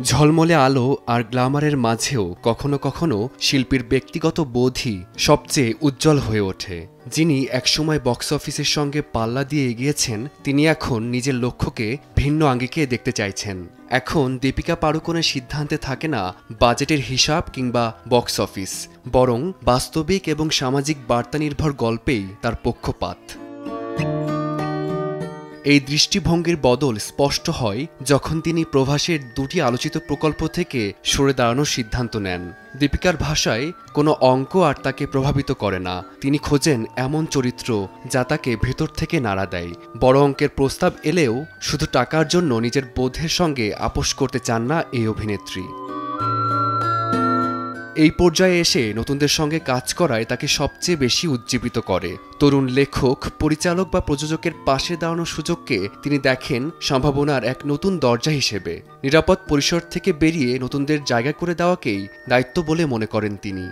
ঝলমলে আলো আর গ্ল্যামারের মাঝেও কখনো কখনো শিল্পীর ব্যক্তিগত বোধই সবচেয়ে উজ্জ্বল হয়ে ওঠে। যিনি একসময় বক্স অফিসের সঙ্গে পাল্লা দিয়ে এগিয়েছেন, তিনি এখন নিজের লক্ষ্যকে ভিন্ন আঙ্গিকে দেখতে চাইছেন। এখন দীপিকা পাড়ুকোনের সিদ্ধান্তে থাকে না বাজেটের হিসাব কিংবা বক্স অফিস, বরং বাস্তবিক এবং সামাজিক বার্তা নির্ভর গল্পেই তার পক্ষপাত। এই দৃষ্টিভঙ্গির বদল স্পষ্ট হয় যখন তিনি প্রভাসের দুটি আলোচিত প্রকল্প থেকে সরে দাঁড়ানোর সিদ্ধান্ত নেন। দীপিকার ভাষায় কোনো অঙ্ক আর তাকে প্রভাবিত করে না। তিনি খোঁজেন এমন চরিত্র যা তাকে ভেতর থেকে নাড়া দেয়। বড় অঙ্কের প্রস্তাব এলেও শুধু টাকার জন্য নিজের বোধের সঙ্গে আপোষ করতে চান না এই অভিনেত্রী। এই পর্যায়ে এসে নতুনদের সঙ্গে কাজ করায় তাকে সবচেয়ে বেশি উজ্জীবিত করে। তরুণ লেখক, পরিচালক বা প্রযোজকের পাশে দাঁড়ানোর সুযোগকে তিনি দেখেন সম্ভাবনার এক নতুন দরজা হিসেবে। নিরাপদ পরিসর থেকে বেরিয়ে নতুনদের জায়গা করে দেওয়াকেই দায়িত্ব বলে মনে করেন তিনি।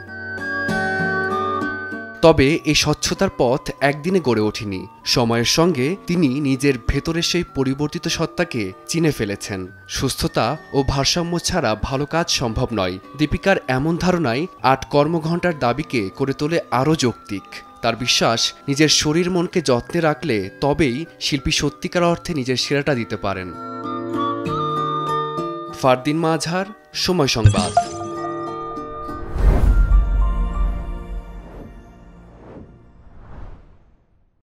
তবে এই স্বচ্ছতার পথ একদিনে গড়ে ওঠেনি। সময়ের সঙ্গে তিনি নিজের ভেতরের সেই পরিবর্তিত সত্তাকে চিনে ফেলেছেন। সুস্থতা ও ভারসাম্য ছাড়া ভালো কাজ সম্ভব নয়। দীপিকার এমন ধারণায় ৮ কর্মঘণ্টার দাবিকে করে তোলে আরও যৌক্তিক। তার বিশ্বাস, নিজের শরীর মনকে যত্নে রাখলে তবেই শিল্পী সত্যিকার অর্থে নিজের সেরাটা দিতে পারেন। ফারদিন মাজহার, সময় সংবাদ।